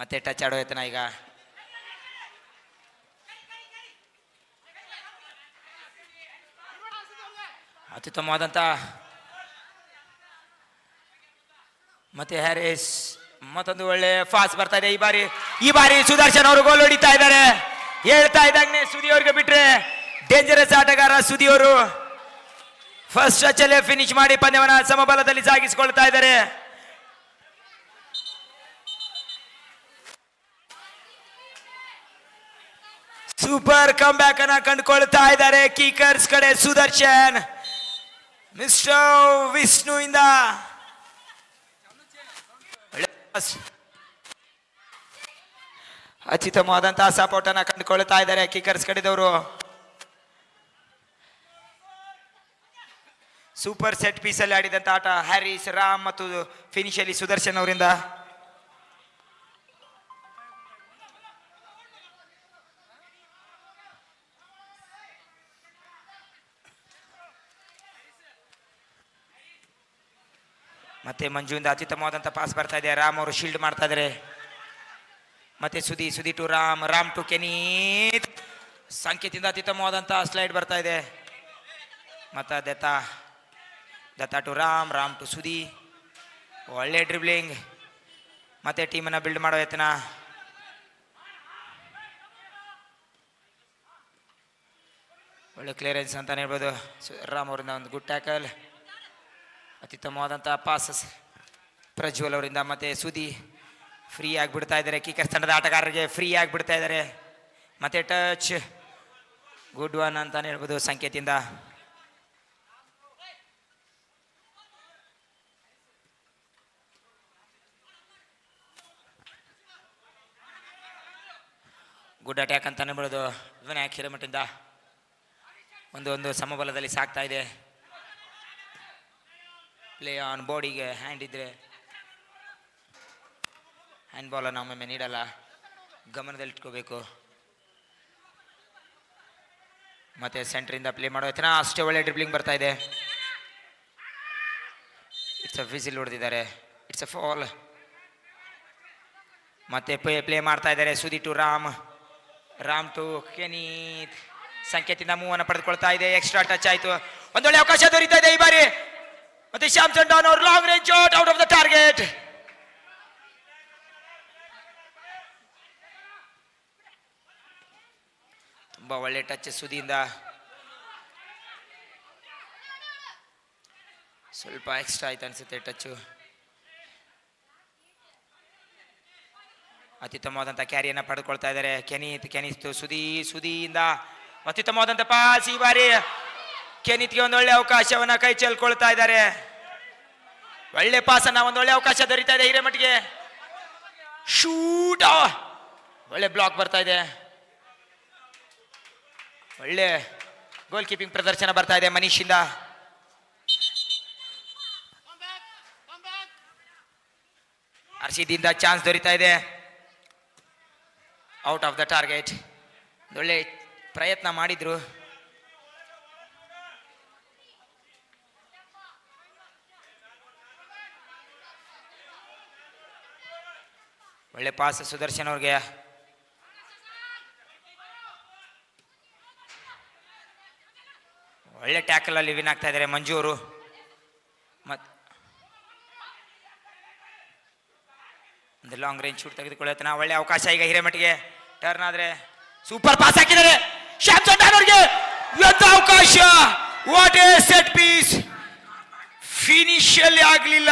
[SPEAKER 1] ಮತ್ತೆ ಟಚ್ ಆಡೋ ಯತ್ನ ಈಗ. ಅತ್ಯುತ್ತಮವಾದಂತ ಮತ್ತೆ ಹ್ಯಾರಿಸ್. ಮತ್ತೊಂದು ಒಳ್ಳೆ ಫಾಸ್ಟ್ ಬರ್ತಾ ಇದೆ ಈ ಬಾರಿ ಸುದರ್ಶನ್ ಅವರು ಗೋಲ್ ಹೊಡಿತಾ ಇದ್ದಾರೆ. ಹೇಳ್ತಾ ಇದ್ದಂಗೆ ಸುದಿ ಅವ್ರಿಗೆ ಬಿಟ್ರೆ ಡೇಂಜರಸ್ ಆಟಗಾರ ಸುದಿ ಅವರು. ಫಸ್ಟ್ ಟಚ್ ಅಲ್ಲೇ ಫಿನಿಶ್ ಮಾಡಿ ಪಂದ್ಯವನ್ನ ಸಮಬಲದಲ್ಲಿ ಸಾಗಿಸಿಕೊಳ್ತಾ ಇದ್ದಾರೆ. ಸೂಪರ್ ಕಮ್ ಬ್ಯಾಕ್ ಅನ್ನ ಕಂಡುಕೊಳ್ತಾ ಇದ್ದಾರೆ ಕೀಕರ್ಸ್ ಕಡೆ ಸುದರ್ಶನ್. ಮಿಸ್ಟರ್ ವಿಷ್ಣು ಇಂದ ಅತ್ಯುತ್ತಮವಾದಂತಹ ಸಪೋರ್ಟ್ ಅನ್ನ ಕಂಡುಕೊಳ್ತಾ ಇದ್ದಾರೆ ಕೀಕರ್ಸ್ ಕಡೆದವರು. ಸೂಪರ್ ಸೆಟ್ ಪೀಸ್ ಅಲ್ಲಿ ಆಡಿದಂತ ಆಟ ಹ್ಯಾರಿಸ್, ರಾಮ್ ಮತ್ತು ಫಿನಿಶ್ ಅಲ್ಲಿ ಸುದರ್ಶನ್ ಅವರಿಂದ. ಮತ್ತೆ ಮಂಜುವಿಂದ ಅತ್ಯುತ್ತಮವಾದಂಥ ಪಾಸ್ ಬರ್ತಾ ಇದೆ. ರಾಮ್ ಅವರು ಶೀಲ್ಡ್ ಮಾಡ್ತಾ ಇದ್ದಾರೆ. ಮತ್ತೆ Sudhi to Ram, Ram to Kenneth. ಸಂಕೇತಿಂದ ಅತ್ಯುತ್ತಮವಾದಂಥ ಸ್ಲೈಡ್ ಬರ್ತಾ ಇದೆ. ಮತ್ತೆ ದತ್ತ ಟು ರಾಮ್, ರಾಮ್ ಟು ಸುದಿ. ಒಳ್ಳೆ ಡ್ರಿಬ್ಲಿಂಗ್. ಮತ್ತೆ ಟೀಮನ್ನು ಬಿಲ್ಡ್ ಮಾಡೋ ಯತ್ನ. ಒಳ್ಳೆ ಕ್ಲಿಯರೆನ್ಸ್ ಅಂತಾನೆ ಹೇಳ್ಬೋದು. ರಾಮ್ ಅವರಿಂದ ಒಂದು ಗುಡ್ ಟ್ಯಾಕಲ್. ಅತ್ಯುತ್ತಮವಾದಂಥ ಪಾಸಸ್ ಪ್ರಜ್ವಲ್ ಅವರಿಂದ. ಮತ್ತೆ ಸುದಿ ಫ್ರೀ ಆಗಿಬಿಡ್ತಾ ಇದ್ದಾರೆ. ಕೀಕರ್ಸ್ ತಂಡದ ಆಟಗಾರರಿಗೆ ಫ್ರೀ ಆಗಿಬಿಡ್ತಾ ಇದ್ದಾರೆ. ಮತ್ತೆ ಟಚ್ ಗುಡ್ ಒನ್ ಅಂತಾನೆ ಹೇಳ್ಬೋದು ಸಂಕೇತಿಂದ. ಗುಡ್ ಅಟ್ಯಾಕ್ ಅಂತಾನೆ ಹೇಳ್ಬೋದು ವಿನಾಯಕ್ ಹಿರೇಮಠಿಂದ. ಒಂದು ಸಮಬಲದಲ್ಲಿ ಸಾಕ್ತಾ ಇದೆ. ಪ್ಲೇ ಆನ್ ಬಾಡಿಗೆ ಹ್ಯಾಂಡ್ ಇದ್ರೆ ಹ್ಯಾಂಡ್ ಬಾಲನ್ನು ಒಮ್ಮೊಮ್ಮೆ ನೀಡಲ್ಲ, ಗಮನದಲ್ಲಿಟ್ಕೋಬೇಕು. ಮತ್ತೆ ಸೆಂಟ್ರಿಂದ ಪ್ಲೇ ಮಾಡೋ ಯತ್ನ. ಅಷ್ಟೇ ಒಳ್ಳೆ ಡ್ರಿಬ್ಲಿಂಗ್ ಬರ್ತಾ ಇದೆ. ಇಟ್ಸ್ ಅ ವಿಸಿಲ್ ಹೊಡೆದಿದ್ದಾರೆ. It's a foul. ಮತ್ತೆ ಪ್ಲೇ ಮಾಡ್ತಾ ಇದ್ದಾರೆ Sudhi to Ram, Ram to Kenneth. ಸಂಕೇತಿಂದ ಮೂವನ್ನ ಪಡೆದುಕೊಳ್ತಾ ಇದೆ. ಎಕ್ಸ್ಟ್ರಾ ಟಚ್ ಆಯ್ತು. ಒಂದೊಳ್ಳೆ ಅವಕಾಶ ದೊರೀತಾ ಇದೆ ಈ ಬಾರಿ. ಮತ್ತೆ ಶ್ಯಾಮ್ಸನ್ ಡಾನ್ ಅವರು long range shot out of the target. ತುಂಬಾ ಒಳ್ಳೆ ಟಚ್ ಸುದಿಯಿಂದ. ಸ್ವಲ್ಪ ಎಕ್ಸ್ಟ್ರಾ ಆಯ್ತು ಅನ್ಸುತ್ತೆ ಟಚ್ಚು. ಅತ್ಯುತ್ತಮವಾದಂಥ ಕ್ಯಾರಿಯನ್ನು ಪಡೆದುಕೊಳ್ತಾ ಇದ್ದಾರೆ ಕೆನಿತ್. ಸುದಿಯಿಂದ ಅತ್ಯುತ್ತಮವಾದಂಥ ಪಾಸ್ ಈ ಬಾರಿ. ಕೆನಿತ್ಗೆ ಒಂದೊಳ್ಳೆ ಅವಕಾಶವನ್ನ ಕೈ ಚೆಲ್ಕೊಳ್ತಾ ಇದ್ದಾರೆ. ಒಳ್ಳೆ ಪಾಸನ್ನ ಒಂದೊಳ್ಳೆ ಅವಕಾಶ ದೊರೀತಾ ಇದೆ ಹಿರೇಮಠ್ಗೆ. ಶೂಟ್, ಒಳ್ಳೆ ಬ್ಲಾಕ್ ಬರ್ತಾ ಇದೆ. ಒಳ್ಳೆ ಗೋಲ್ ಕೀಪಿಂಗ್ ಪ್ರದರ್ಶನ ಬರ್ತಾ ಇದೆ ಮನೀಶಿಂದ. ಹರ್ಷಿದಿಂದ ಚಾನ್ಸ್ ದೊರೀತಾ ಇದೆ. Out of the target. ಒಳ್ಳೆ ಪ್ರಯತ್ನ ಮಾಡಿದ್ರು. ಒಳ್ಳೆ ಪಾಸ್ ಸುದರ್ಶನ್ ಅವ್ರಿಗೆ. ಒಳ್ಳೆ ಟ್ಯಾಕಲ್ ಅಲ್ಲಿ ವಿನ್ ಆಗ್ತಾ ಇದ್ದಾರೆ ಮಂಜು ಅವರು. ಒಂದು ಲಾಂಗ್ ರೇಂಜ್ ಶೂಟ್ ತೆಗೆದುಕೊಳ್ಳುತ್ತಾನೆ. ಒಳ್ಳೆ ಅವಕಾಶ ಈಗ ಹಿರೇಮಠಿಗೆ. ಟರ್ನ್ ಆದ್ರೆ ಸೂಪರ್ ಪಾಸ್ ಹಾಕಿದ್ದಾರೆ ಶ್ಯಾಮ್ಸನ್ ಡಾನ್ ಅವರಿಗೆ. ಎಂತ ಅವಕಾಶ! What a set piece! ಫಿನಿಶಲ್ಲಿ ಆಗ್ಲಿಲ್ಲ.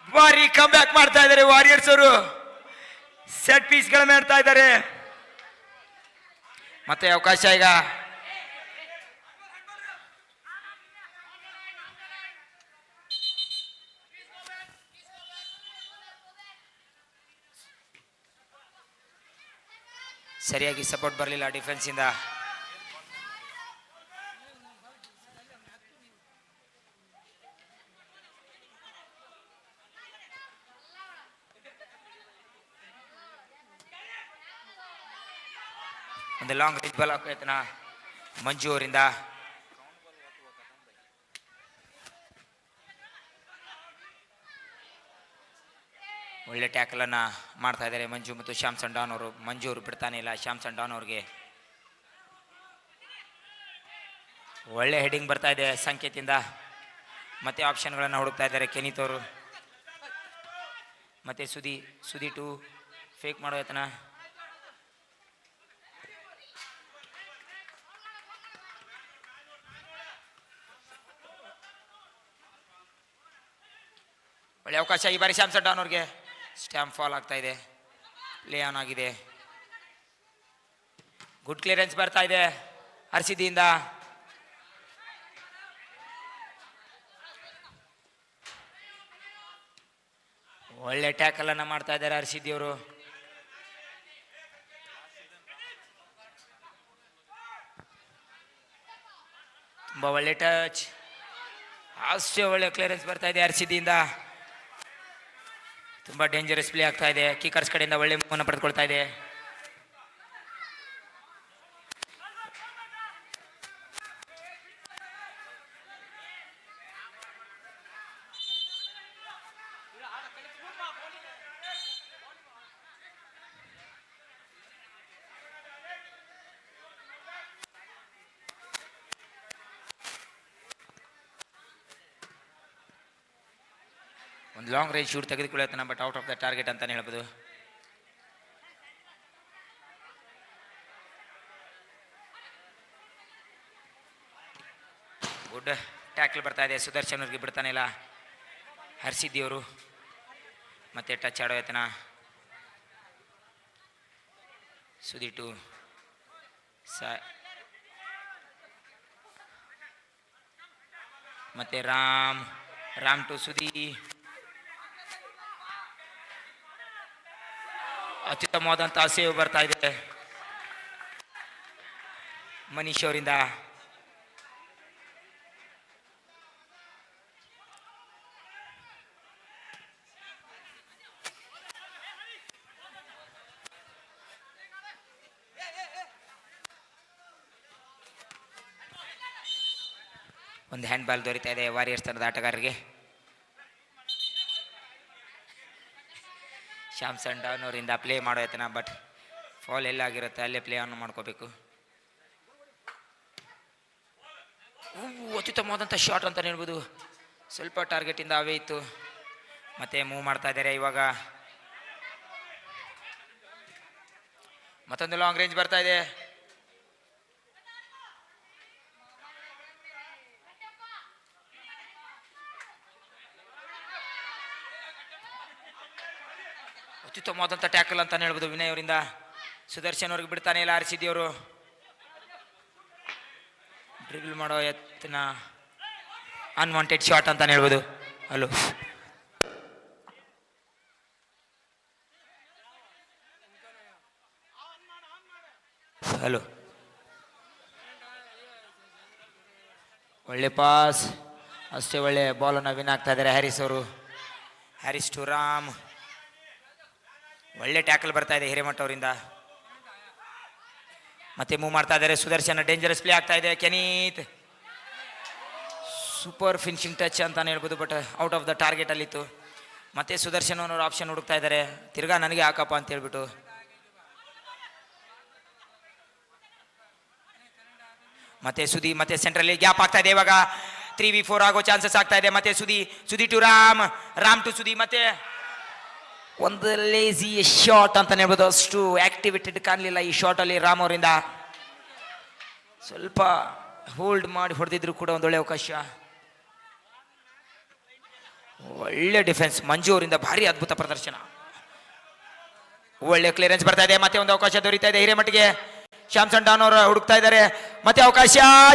[SPEAKER 1] ಭಾರಿ ಕಮ್ ಬ್ಯಾಕ್ ಮಾಡ್ತಾ ಇದ್ದಾರೆ ವಾರಿಯರ್ಸ್ ಅವರು. ಸೆಟ್ ಪೀಸ್ ಗಳ ಮಾಡ್ತಾ ಇದ್ದಾರೆ. ಮತ್ತೆ ಅವಕಾಶ ಈಗ. ಸರಿಯಾಗಿ ಸಪೋರ್ಟ್ ಬರಲಿಲ್ಲ ಡಿಫೆನ್ಸ್ ಇಂದ. ಒಂದು ಲಾಂಗ್ ರೇಂಜ್ ಬಾಲ್ ಪ್ರಯತ್ನ ಮಂಜು ಅವರಿಂದ. ಒಳ್ಳೆ ಟ್ಯಾಕಲ್ ಅನ್ನ ಮಾಡ್ತಾ ಇದ್ದಾರೆ ಮಂಜು ಮತ್ತು ಶ್ಯಾಮ್ಸನ್ ಡಾನ್ ಅವರು. ಮಂಜು ಅವರು ಬಿಡ್ತಾನೆ ಇಲ್ಲ ಶ್ಯಾಮ್ಸನ್ ಡಾನ್ ಅವ್ರಿಗೆ. ಒಳ್ಳೆ ಹೆಡಿಂಗ್ ಬರ್ತಾ ಇದೆ ಸಂಕೇತಿಂದ. ಮತ್ತೆ ಆಪ್ಷನ್ಗಳನ್ನು ಹುಡುಕ್ತಾ ಇದ್ದಾರೆ ಕೆನಿತ್ ಅವರು. ಮತ್ತೆ ಸುದಿ ಟು ಫೇಕ್ ಮಾಡೋ ಯತ್ನ. ಒಳ್ಳೆ ಅವಕಾಶ ಈ ಬಾರಿ ಶ್ಯಾಮ್ಸನ್ ಡಾನ್ ಅವ್ರಿಗೆ. ಸ್ಟ್ಯಾಂಪ್ ಫಾಲ್ ಆಗ್ತಾ ಇದೆ. ಪ್ಲೇ ಆನ್ ಆಗಿದೆ. ಗುಡ್ ಕ್ಲಿಯರೆನ್ಸ್ ಬರ್ತಾ ಇದೆ ಹರ್ಷಿದಿಯಿಂದ. ಒಳ್ಳೆ ಟ್ಯಾಕಲ್ ಅನ್ನ ಮಾಡ್ತಾ ಇದ್ದಾರೆ ಹರ್ಷಿದಿ ಅವರು. ತುಂಬಾ ಒಳ್ಳೆ ಟಚ್. ಅಷ್ಟೇ ಒಳ್ಳೆ ಕ್ಲಿಯರೆನ್ಸ್ ಬರ್ತಾ ಇದೆ ಹರ್ಷಿದಿಯಿಂದ. ತುಂಬಾ ಡೇಂಜರಸ್ ಪ್ಲೇ ಆಗ್ತಾ ಇದೆ. ಕೀಕರ್ಸ್ ಕಡೆಯಿಂದ ಒಳ್ಳೆ ಮೂವನ್ನ ಪಡೆದುಕೊಳ್ತಾ ಇದೆ. ಒಂದು ಲಾಂಗ್ ರೇಂಜ್ ಶೂಟ್ ತೆಗೆದುಕೊಳ್ಳುತ್ತಾನೆ, but out of the target ಅಂತಾನೆ ಹೇಳ್ಬೋದು. ಗುಡ್ ಟ್ಯಾಕಲ್ ಬರ್ತಾ ಇದೆ. ಸುದರ್ಶನ್ ಅವ್ರಿಗೆ ಬಿಡ್ತಾನೆ ಇಲ್ಲ ಹರ್ಷಿದಿ ಅವರು. ಮತ್ತೆ ಟಚ್ ಆಡೋ ಯತ್ನ. ಸುದಿಟು ಮತ್ತೆ ರಾಮ್ ಟು ಸುದಿ. ಅತ್ಯುತ್ತಮವಾದಂತಹ ಸೇವ್ ಬರ್ತಾ ಇದೆ ಮನೀಶ್ ಅವರಿಂದ. ಒಂದು ಹ್ಯಾಂಡ್ ಬಾಲ್ ದೊರೀತಾ ಇದೆ ವಾರಿಯರ್ಸ್ ತಂಡದ ಆಟಗಾರರಿಗೆ. ಶ್ಯಾಮ್ಸನ್ ಡಾನ್ ಅವರಿಂದ ಪ್ಲೇ ಮಾಡೋ ಯತ್ನ, ಬಟ್ ಫಾಲ್ ಎಲ್ಲಾಗಿರುತ್ತೆ ಅಲ್ಲೇ ಪ್ಲೇ ಆನ್ ಮಾಡ್ಕೋಬೇಕು. ಅತ್ಯುತ್ತಮವಾದಂಥ ಶಾಟ್ ಅಂತ ಹೇಳ್ಬೋದು. ಸ್ವಲ್ಪ ಟಾರ್ಗೆಟಿಂದ ಅವೇ ಇತ್ತು. ಮತ್ತೆ ಮೂವ್ ಮಾಡ್ತಾ ಇದ್ದಾರೆ ಇವಾಗ. ಮತ್ತೊಂದು ಲಾಂಗ್ ರೇಂಜ್ ಬರ್ತಾ ಇದೆ. ಅತ್ಯುತ್ತಮವಾದಂಥ ಟ್ಯಾಕಲ್ ಅಂತ ಹೇಳ್ಬೋದು ವಿನಯ್ ಅವರಿಂದ. ಸುದರ್ಶನ್ ಅವ್ರಿಗೆ ಬಿಡ್ತಾನೆ ಇಲ್ಲ ಆರ್ ಸಿ ಬಿ ಅವರು. ಡ್ರಿಬಲ್ ಮಾಡೋ ಯತ್ನ ಅನ್ವಾಂಟೆಡ್ ಶಾಟ್ ಅಂತ ಹೇಳ್ಬೋದು. ಹಲೋ ಹಲೋ ಒಳ್ಳೆ ಪಾಸ್, ಅಷ್ಟೇ ಒಳ್ಳೆ ಬಾಲನ್ನು ವಿನ್ ಆಗ್ತಾ ಇದ್ದಾರೆ ಹ್ಯಾರಿಸ್ ಅವರು. Harris to Ram. ಒಳ್ಳೆ ಟ್ಯಾಕಲ್ ಬರ್ತಾ ಇದೆ ಹಿರೇಮಠ ಅವರಿಂದ. ಮತ್ತೆ ಮೂವ್ ಮಾಡ್ತಾ ಇದ್ದಾರೆ ಸುದರ್ಶನ್. ಡೇಂಜರಸ್ ಪ್ಲೇ ಆಗ್ತಾ ಇದೆ. ಕೆನೀತ್ ಸೂಪರ್ ಫಿನಿಶಿಂಗ್ ಟಚ್ ಅಂತಾನೆ ಹೇಳ್ಬೋದು, but out of the target ಅಲ್ಲಿತ್ತು. ಮತ್ತೆ ಸುದರ್ಶನ್ ಅನ್ನೋರು ಆಪ್ಷನ್ ಹುಡುಕ್ತಾ ಇದ್ದಾರೆ, ತಿರ್ಗಾ ನನಗೆ ಹಾಕಪ್ಪ ಅಂತ ಹೇಳ್ಬಿಟ್ಟು. ಮತ್ತೆ ಸುದಿ ಮತ್ತೆ ಸೆಂಟ್ರಲ್ಲಿ ಗ್ಯಾಪ್ ಆಗ್ತಾ ಇದೆ. ಇವಾಗ 3v4 ಆಗೋ ಚಾನ್ಸಸ್ ಆಗ್ತಾ ಇದೆ. ಮತ್ತೆ ಸುದಿ ಟು ರಾಮ್, ರಾಮ್ ಟು ಸುದಿ. ಮತ್ತೆ ಒಂದು ಲೇಜಿ ಶಾಟ್ ಅಂತ ಹೇಳ್ಬೋದು, ಅಷ್ಟು ಆಕ್ಟಿವೇಟೆಡ್ ಕಾಣಲಿಲ್ಲ ಈ ಶಾಟ್ ಅಲ್ಲಿ ರಾಮ್ ಅವರಿಂದ. ಸ್ವಲ್ಪ ಹೋಲ್ಡ್ ಮಾಡಿ ಹೊಡೆದಿದ್ರು ಕೂಡ ಒಂದೊಳ್ಳೆ ಅವಕಾಶ. ಒಳ್ಳೆ ಡಿಫೆನ್ಸ್ ಮಂಜು ಅವರಿಂದ, ಭಾರಿ ಅದ್ಭುತ ಪ್ರದರ್ಶನ. ಒಳ್ಳೆ ಕ್ಲಿಯರೆನ್ಸ್ ಬರ್ತಾ ಇದೆ. ಮತ್ತೆ ಒಂದು ಅವಕಾಶ ದೊರೀತಾ ಇದೆ ಹಿರೇಮಠಿಗೆ. ಶ್ಯಾಮ್ಸನ್ ಡಾನ್ ಅವರು ಹುಡುಕ್ತಾ ಇದ್ದಾರೆ. ಮತ್ತೆ ಅವಕಾಶ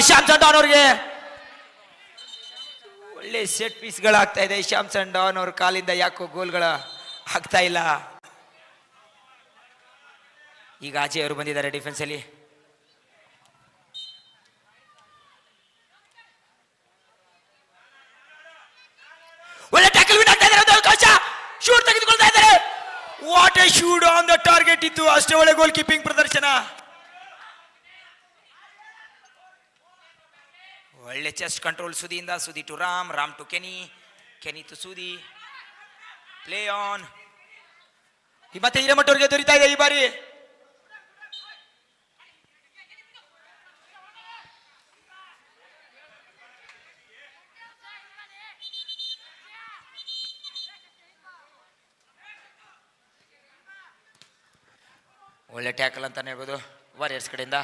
[SPEAKER 1] ಶ್ಯಾಮ್ಸನ್ ಡಾನ್ ಅವ್ರಿಗೆ. ಒಳ್ಳೆ ಸೆಟ್ ಪೀಸ್ಗಳಾಗ್ತಾ ಇದೆ. ಶ್ಯಾಮ್ಸನ್ ಡಾನ್ ಅವ್ರ ಕಾಲಿಂದ ಯಾಕೋ ಗೋಲ್ಗಳ ಆಗ್ತಾ ಇಲ್ಲ. ಈಗ ಅಜಯ್ ಅವರು ಬಂದಿದ್ದಾರೆ ಡಿಫೆನ್ಸ್ ಅಲ್ಲಿ. ಒಳ್ಳೆ ಟ್ಯಾಕಲ್ ವಿನ್ ಆಗ್ತಾ ಇದ್ದಾರೆ. ಅವಕಾಶ ಶೂಟ್ ತೆಗೆದುಕೊಳ್ತಾ ಇದ್ದಾರೆ. What a shoot on the target ಇತ್ತು. ಅಷ್ಟೇ ಒಳ್ಳೆ ಗೋಲ್ ಕೀಪಿಂಗ್ ಪ್ರದರ್ಶನ. ಒಳ್ಳೆ ಚೆಸ್ಟ್ ಕಂಟ್ರೋಲ್ ಸುದಿಯಿಂದ. Sudhi to Ram, Ram to Kenny, Kenny to Sudhi. Play on. ಮತ್ತೆ ಹಿರೇಮಠ ಅವರಿಗೆ ದೊರೀತಾ ಇದೆ ಈ ಬಾರಿ. ಒಳ್ಳೆ ಟ್ಯಾಕಲ್ ಅಂತಾನೆ ಹೇಳ್ಬೋದು ವಾರಿಯರ್ಸ್ ಕಡೆಯಿಂದ.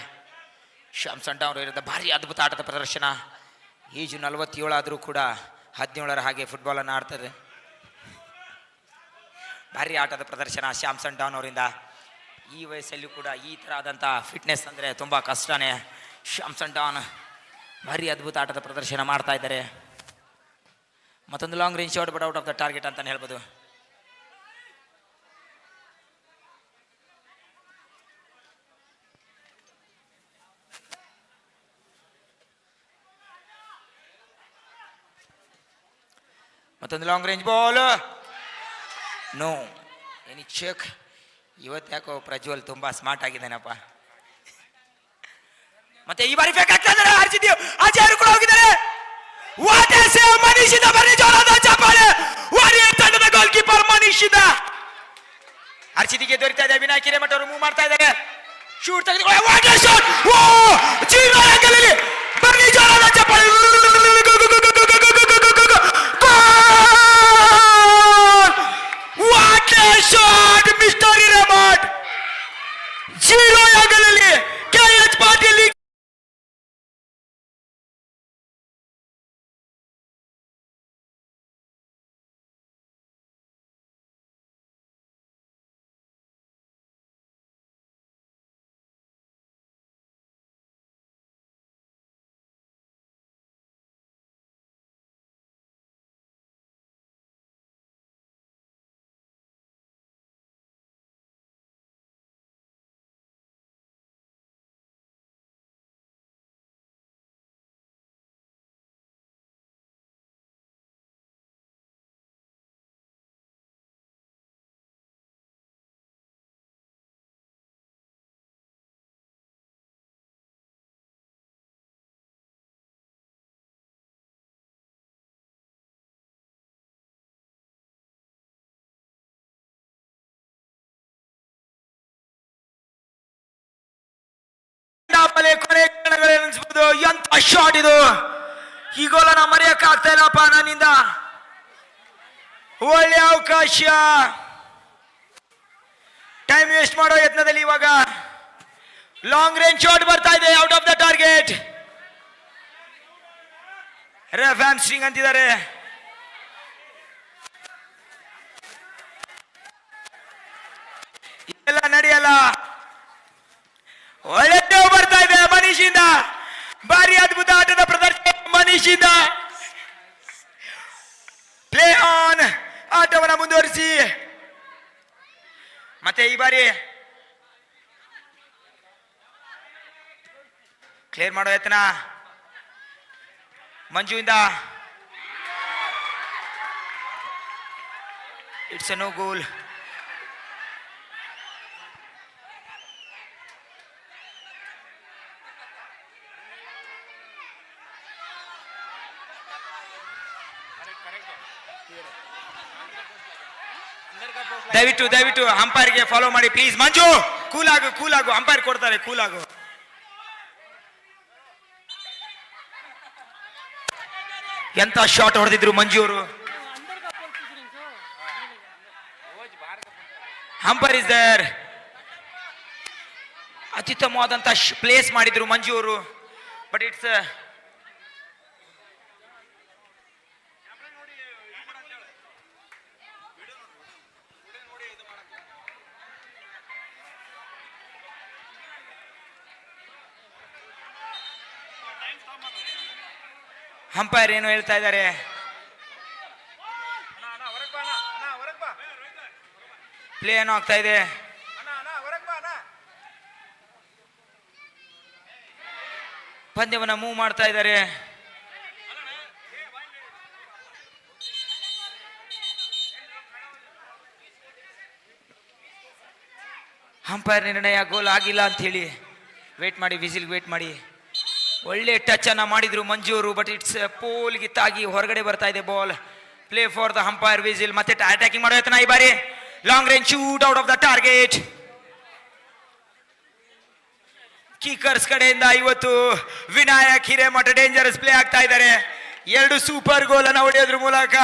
[SPEAKER 1] ಶ್ಯಾಮ್ಸನ್ ಡಾನ್ ಅವರಿಂದ ಭಾರಿ ಅದ್ಭುತ ಆಟದ ಪ್ರದರ್ಶನ. ಏಜು 47 ಆದರೂ ಕೂಡ 17ರ ಹಾಗೆ ಫುಟ್ಬಾಲನ್ನು ಆಡ್ತಾರೆ. ಭಾರಿ ಆಟದ ಪ್ರದರ್ಶನ ಶ್ಯಾಮ್ಸನ್ ಡಾನ್ ಅವರಿಂದ. ಈ ವಯಸ್ಸಲ್ಲೂ ಕೂಡ ಈ ಥರ ಆದಂಥ ಫಿಟ್ನೆಸ್ ಅಂದರೆ ತುಂಬ ಕಷ್ಟನೇ. ಶ್ಯಾಮ್ಸನ್ ಡಾನ್ ಭಾರಿ ಅದ್ಭುತ ಆಟದ ಪ್ರದರ್ಶನ ಮಾಡ್ತಾ ಇದ್ದಾರೆ. ಮತ್ತೊಂದು long range shot, but out of the target ಅಂತಲೇ ಹೇಳ್ಬೋದು. ಮತ್ತೊಂದು long range ball. No any check. ಇವತ್ತು ಯಾಕೋ ಪ್ರಜ್ವಲ್ ತುಂಬಾ ಸ್ಮಾರ್ಟ್ ಆಗಿದ್ದಾನಪ್ಪ. ಮತ್ತೆ ಈ ಬಾರಿ ಫೇಕ್ ಆಗ್ತಾ ಇದ್ದಾರೆ ಆರ್ಸಿಬಿ. ಅಜಯ್ ಕೂಡ ಹೋಗಿದ್ದಾರೆ. ವಾಟ್ ಎ ಸೇವ್ ಮನೀಶಿಂದ. ಬರೀ ಜೋರಾದ ಚಪ್ಪಾಳೆ. ವಾರಿಯರ್ ತಂಡದ ಗೋಲ್ ಕೀಪರ್ ಮನೀಶಿಂದ. ಆರ್ಸಿಬಿಗೆ ದೊರೀತಾ ಇದೆ. ವಿನಾಯಕ್ ಹಿರೇಮಠ ಅವರು ಮೂವ್ ಮಾಡ್ತಾ ಇದ್ದಾರೆ. ಶೂಟ್ ತೆಗೆದುಕೊಳ್ಳಿ. What a shot. Oh zero angle ಅಲ್ಲಿ ಬರೀ ಜೋರಾದ ಚಪ್ಪಾಳೆ. Shot mister Hiremath. Zero angle ಅಲ್ಲಿ ಕೆಎಚ್ ಪಾಟೀಲ್. ಕೊನೆ ಕ್ಷಣಗಳು ಎನಿಸಬಹುದು. ಎಂತ ಶಾಟ್ ಇದು. ಈ ಗೋಲನ್ನ ಮರೆಯಕ್ಕೆ ಆಗ್ತಾ ಇಲ್ಲಪ್ಪ ನನ್ನಿಂದ. ಒಳ್ಳೆ ಅವಕಾಶ, ಟೈಮ್ ವೇಸ್ಟ್ ಮಾಡೋ ಯತ್ನದಲ್ಲಿ ಇವಾಗ ಲಾಂಗ್ ರೇಂಜ್ ಶಾಟ್ ಬರ್ತಾ ಇದೆ, out of the target. Ref hamstring ಅಂತಿದ್ದಾರೆ. ಎಲ್ಲ ನಡೆಯಲ್ಲ. ಒಳ್ಳೆ ಬರ್ತಾ ಇದೆ ಮನೀಶಿಂದ, ಭಾರಿ ಅದ್ಭುತ ಆಟದ ಪ್ರದರ್ಶನ ಮನೀಶಿಂದ. ಪ್ಲೇ ಆನ್, ಆಟವನ್ನು ಮುಂದುವರಿಸಿ. ಮತ್ತೆ ಈ ಬಾರಿ ಕ್ಲಿಯರ್ ಮಾಡೋ ಯತ್ನ ಮಂಜುವಿಂದ. It's a no goal. ದಯವಿಟ್ಟು ಅಂಪೈರ್ಗೆ ಫಾಲೋ ಮಾಡಿ ಪ್ಲೀಸ್. ಮಂಜು ಕೂಲಾಗು, ಅಂಪೈರ್ ಕೊಡ್ತಾರೆ, ಕೂಲಾಗು. ಎಂತ ಶಾಟ್ ಹೊಡೆದಿದ್ರು ಮಂಜು ಅವರು. Umpire is there. ಅತ್ಯುತ್ತಮವಾದಂತ ಪ್ಲೇಸ್ ಮಾಡಿದ್ರು ಮಂಜು ಅವರು. ಬಟ್ ಇಟ್ಸ್ ಅಂಪೈರ್ ಏನು ಹೇಳ್ತಾ ಇದ್ದಾರೆ? ಪ್ಲೇ ಏನೋ ಆಗ್ತಾ ಇದೆ. ಪಂದ್ಯವನ್ನ ಮೂವ್ ಮಾಡ್ತಾ ಇದ್ದಾರೆ. ಅಂಪೈರ್ ನಿರ್ಣಯ ಗೋಲ್ ಆಗಿಲ್ಲ ಅಂತ ಹೇಳಿ ವೇಟ್ ಮಾಡಿ, ವಿಸಿಲ್ ವೇಟ್ ಮಾಡಿ. ಒಳ್ಳೆ ಟಚ್ ಅನ್ನ ಮಾಡಿದ್ರು ಮಂಜು ಅವರು. ಬಟ್ ಇಟ್ಸ್ ಪೋಲ್ಗೆ ತಾಗಿ ಹೊರಗಡೆ ಬರ್ತಾ ಇದೆ ball. Play for the umpire whistle. ಮತ್ತೆ ಅಟ್ಯಾಕಿಂಗ್ ಮಾಡೋ ಯತ್ನ ಈ ಬಾರಿ. Long range shoot out of the target. Kickers ಕಡೆಯಿಂದ ಇವತ್ತು ವಿನಾಯಕ್ ಹಿರೇಮಠ ಡೇಂಜರಸ್ ಪ್ಲೇ ಆಗ್ತಾ ಇದ್ದಾರೆ. 2 ಸೂಪರ್ ಗೋಲ್ ಅನ್ನ ಹೊಡೆಯೋದ್ರ ಮೂಲಕ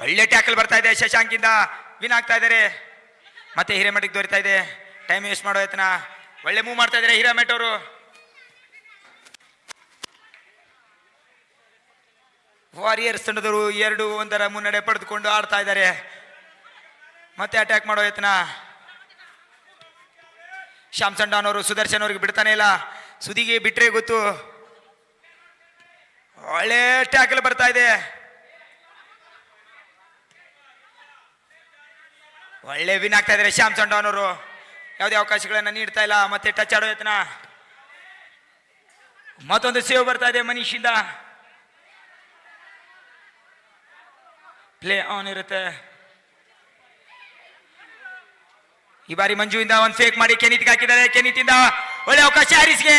[SPEAKER 1] ಒಳ್ಳೆ ಟ್ಯಾಕಲ್ ಬರ್ತಾ ಇದೆ. ಶಶಾಂಕಿಂದ ವಿನ್ ಆಗ್ತಾ ಇದ್ದಾರೆ. ಮತ್ತೆ ಹಿರೇಮಠಿಗೆ ದೊರೀತಾ ಇದೆ. ಟೈಮ್ ವೇಸ್ಟ್ ಮಾಡೋ ಯತ್ನ. ಒಳ್ಳೆ ಮೂವ್ ಮಾಡ್ತಾ ಇದ್ದಾರೆ ಹಿರೇಮಠ್ ಅವರು. ವಾರಿಯರ್ಸ್ ತಂಡದವರು 2-1 ಮುನ್ನಡೆ ಪಡೆದುಕೊಂಡು ಆಡ್ತಾ ಇದ್ದಾರೆ. ಮತ್ತೆ ಅಟ್ಯಾಕ್ ಮಾಡೋ ಯತ್ನ. ಶ್ಯಾಮ್ಸನ್ ಡಾನ್ ಅವರು ಸುದರ್ಶನ್ ಅವ್ರಿಗೆ ಬಿಡ್ತಾನೆ ಇಲ್ಲ. ಸುದಿಗೆ ಬಿಟ್ರೆ ಗೊತ್ತು. ಒಳ್ಳೆ ಟ್ಯಾಕಲ್ ಬರ್ತಾ ಇದೆ. ಒಳ್ಳೆ ವಿನ್ ಆಗ್ತಾ ಇದ್ದಾರೆ ಶ್ಯಾಮ್ಸನ್ ಡಾನ್ ಅವರು. ಯಾವುದೇ ಅವಕಾಶಗಳನ್ನ ನೀಡ್ತಾ ಇಲ್ಲ. ಮತ್ತೆ ಟಚ್ ಆಡೋ ಯತ್ನ. ಮತ್ತೊಂದು ಸೇವ್ ಬರ್ತಾ ಇದೆ ಮನೀಶಿಂದ. ಪ್ಲೇ ಆನ್ ಇರುತ್ತೆ. ಈ ಬಾರಿ ಮಂಜುವಿಂದ ಒಂದು ಫೇಕ್ ಮಾಡಿ ಕೆನಿತ್ಗೆ ಹಾಕಿದ್ದಾರೆ. ಕೆನಿತಿಂದ ಒಳ್ಳೆ ಅವಕಾಶ ಹ್ಯಾರಿಸ್ಗೆ.